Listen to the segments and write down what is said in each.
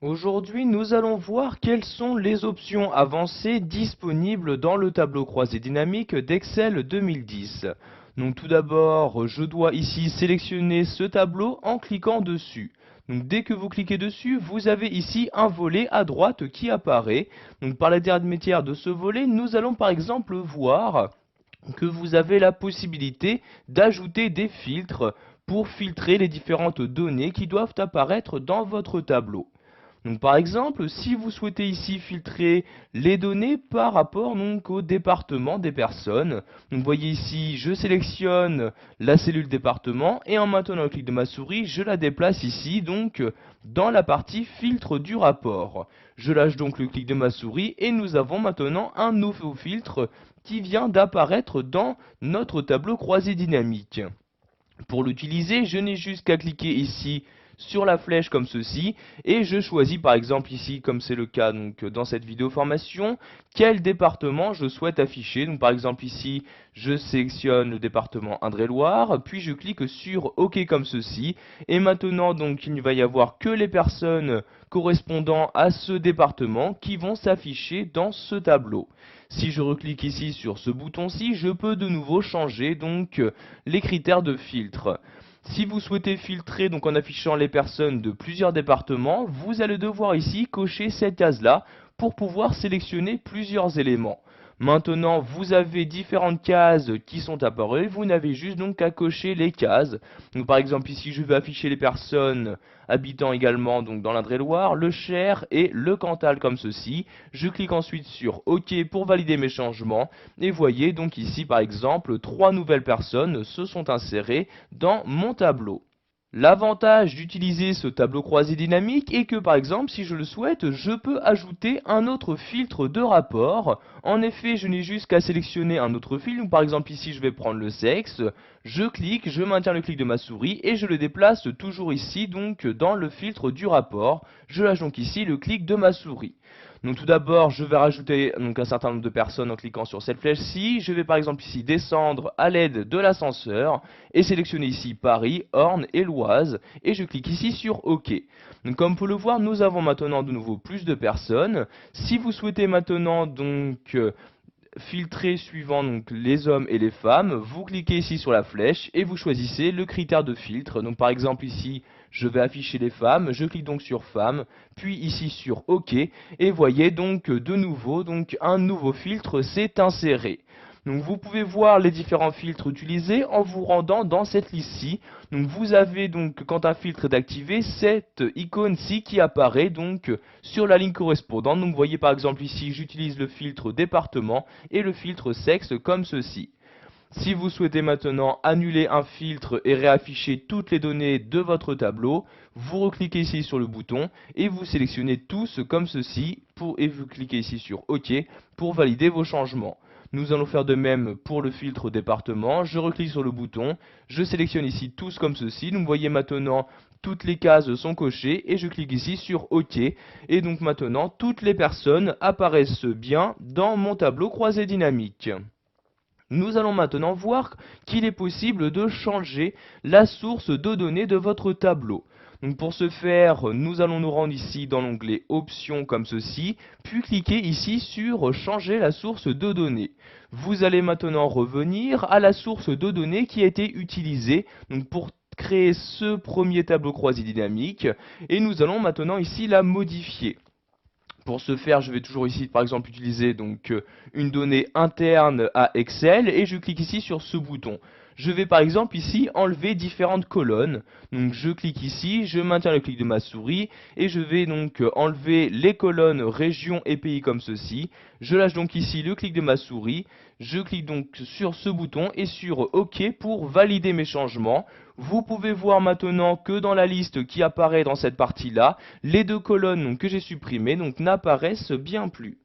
Aujourd'hui, nous allons voir quelles sont les options avancées disponibles dans le tableau croisé dynamique d'Excel 2010. Donc tout d'abord, je dois ici sélectionner ce tableau en cliquant dessus. Donc dès que vous cliquez dessus, vous avez ici un volet à droite qui apparaît. Donc par l'intermédiaire de ce volet, nous allons par exemple voir que vous avez la possibilité d'ajouter des filtres pour filtrer les différentes données qui doivent apparaître dans votre tableau. Donc par exemple, si vous souhaitez ici filtrer les données par rapport donc au département des personnes, donc vous voyez ici, je sélectionne la cellule département et en maintenant le clic de ma souris, je la déplace ici donc dans la partie filtre du rapport. Je lâche donc le clic de ma souris et nous avons maintenant un nouveau filtre qui vient d'apparaître dans notre tableau croisé dynamique. Pour l'utiliser, je n'ai juste qu'à cliquer ici sur la flèche comme ceci et je choisis par exemple ici, comme c'est le cas donc dans cette vidéo formation, quel département je souhaite afficher. Donc par exemple ici, je sélectionne le département Indre-et-Loire, puis je clique sur OK comme ceci et maintenant donc il ne va y avoir que les personnes correspondant à ce département qui vont s'afficher dans ce tableau. Si je reclique ici sur ce bouton-ci, je peux de nouveau changer donc les critères de filtre. Si vous souhaitez filtrer donc en affichant les personnes de plusieurs départements, vous allez devoir ici cocher cette case-là pour pouvoir sélectionner plusieurs éléments. Maintenant, vous avez différentes cases qui sont apparues, vous n'avez juste donc qu'à cocher les cases. Donc par exemple ici, je vais afficher les personnes habitant également donc dans l'Indre-et-Loire, le Cher et le Cantal comme ceci. Je clique ensuite sur OK pour valider mes changements et voyez donc ici par exemple 3 nouvelles personnes se sont insérées dans mon tableau. L'avantage d'utiliser ce tableau croisé dynamique est que par exemple si je le souhaite, je peux ajouter un autre filtre de rapport. En effet, je n'ai juste qu'à sélectionner un autre filtre. Par exemple ici je vais prendre le sexe, je clique, je maintiens le clic de ma souris et je le déplace toujours ici donc dans le filtre du rapport. Je lâche donc ici le clic de ma souris. Donc tout d'abord, je vais rajouter donc un certain nombre de personnes en cliquant sur cette flèche-ci. Je vais par exemple ici descendre à l'aide de l'ascenseur et sélectionner ici Paris, Orne et l'Oise et je clique ici sur OK. Donc comme vous pouvez le voir, nous avons maintenant de nouveau plus de personnes. Si vous souhaitez maintenant donc filtrer suivant donc les hommes et les femmes, vous cliquez ici sur la flèche et vous choisissez le critère de filtre. Donc par exemple ici, je vais afficher les femmes, je clique donc sur femmes, puis ici sur OK et voyez donc de nouveau donc un nouveau filtre s'est inséré. Donc vous pouvez voir les différents filtres utilisés en vous rendant dans cette liste-ci. Donc vous avez donc quand un filtre est activé, cette icône-ci qui apparaît donc sur la ligne correspondante. Donc vous voyez par exemple ici, j'utilise le filtre département et le filtre sexe comme ceci. Si vous souhaitez maintenant annuler un filtre et réafficher toutes les données de votre tableau, vous recliquez ici sur le bouton et vous sélectionnez tous comme ceci et vous cliquez ici sur OK pour valider vos changements. Nous allons faire de même pour le filtre département. Je reclique sur le bouton, je sélectionne ici tous comme ceci. Donc vous voyez maintenant toutes les cases sont cochées et je clique ici sur OK. Et donc maintenant toutes les personnes apparaissent bien dans mon tableau croisé dynamique. Nous allons maintenant voir qu'il est possible de changer la source de données de votre tableau. Donc pour ce faire, nous allons nous rendre ici dans l'onglet Options comme ceci, puis cliquer ici sur Changer la source de données. Vous allez maintenant revenir à la source de données qui a été utilisée donc pour créer ce premier tableau croisé dynamique et nous allons maintenant ici la modifier. Pour ce faire, je vais toujours ici, par exemple, utiliser donc une donnée interne à Excel et je clique ici sur ce bouton. Je vais par exemple ici enlever différentes colonnes. Donc je clique ici, je maintiens le clic de ma souris et je vais donc enlever les colonnes région et pays comme ceci. Je lâche donc ici le clic de ma souris, je clique donc sur ce bouton et sur OK pour valider mes changements. Vous pouvez voir maintenant que dans la liste qui apparaît dans cette partie-là, les deux colonnes que j'ai supprimées n'apparaissent bien plus.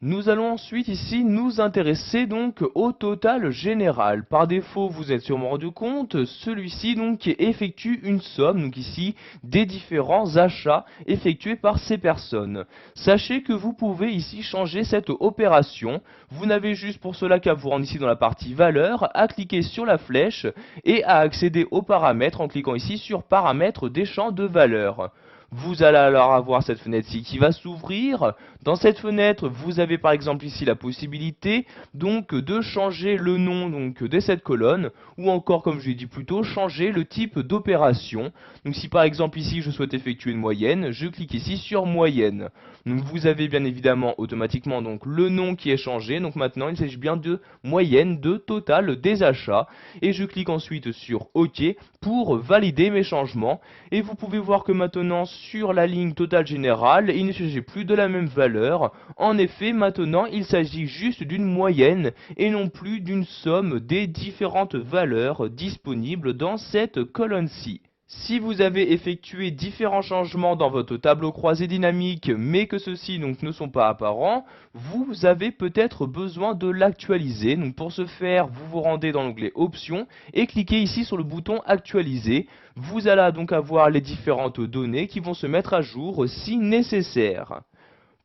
Nous allons ensuite ici nous intéresser donc au total général. Par défaut, vous êtes sûrement rendu compte, celui-ci donc effectue une somme, donc ici, des différents achats effectués par ces personnes. Sachez que vous pouvez ici changer cette opération. Vous n'avez juste pour cela qu'à vous rendre ici dans la partie valeur, à cliquer sur la flèche et à accéder aux paramètres en cliquant ici sur paramètres des champs de valeur. Vous allez alors avoir cette fenêtre-ci qui va s'ouvrir. Dans cette fenêtre, vous avez par exemple ici la possibilité donc de changer le nom donc de cette colonne, ou encore, comme je l'ai dit plus tôt, changer le type d'opération. Donc si par exemple ici je souhaite effectuer une moyenne, je clique ici sur moyenne. Donc vous avez bien évidemment automatiquement donc le nom qui est changé. Donc maintenant il s'agit bien de moyenne de total des achats, et je clique ensuite sur OK pour valider mes changements. Et vous pouvez voir que maintenant sur la ligne totale générale, il ne s'agit plus de la même valeur. En effet, maintenant il s'agit juste d'une moyenne et non plus d'une somme des différentes valeurs disponibles dans cette colonne-ci. Si vous avez effectué différents changements dans votre tableau croisé dynamique, mais que ceux-ci donc ne sont pas apparents, vous avez peut-être besoin de l'actualiser. Donc pour ce faire, vous vous rendez dans l'onglet Options et cliquez ici sur le bouton Actualiser. Vous allez donc avoir les différentes données qui vont se mettre à jour si nécessaire.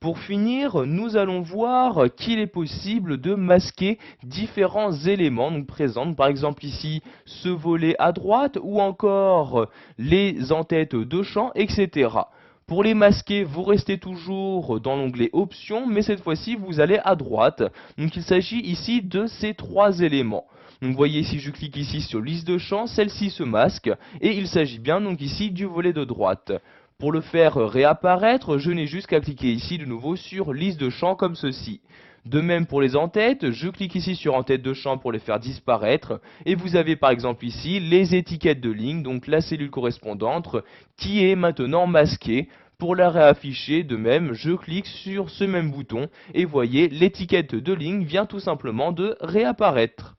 Pour finir, nous allons voir qu'il est possible de masquer différents éléments donc présents. Par exemple ici, ce volet à droite ou encore les en-têtes de champ, etc. Pour les masquer, vous restez toujours dans l'onglet Options, mais cette fois-ci, vous allez à droite. Donc il s'agit ici de ces trois éléments. Donc vous voyez, si je clique ici sur liste de champs, celle-ci se masque, et il s'agit bien donc ici du volet de droite. Pour le faire réapparaître, je n'ai juste qu'à cliquer ici de nouveau sur liste de champs comme ceci. De même pour les en-têtes, je clique ici sur en-tête de champ pour les faire disparaître, et vous avez par exemple ici les étiquettes de ligne, donc la cellule correspondante, qui est maintenant masquée. Pour la réafficher, de même, je clique sur ce même bouton, et voyez, l'étiquette de ligne vient tout simplement de réapparaître.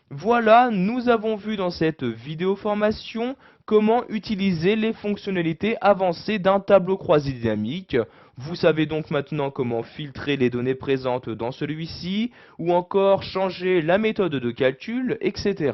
Voilà, nous avons vu dans cette vidéo formation comment utiliser les fonctionnalités avancées d'un tableau croisé dynamique. Vous savez donc maintenant comment filtrer les données présentes dans celui-ci, ou encore changer la méthode de calcul, etc.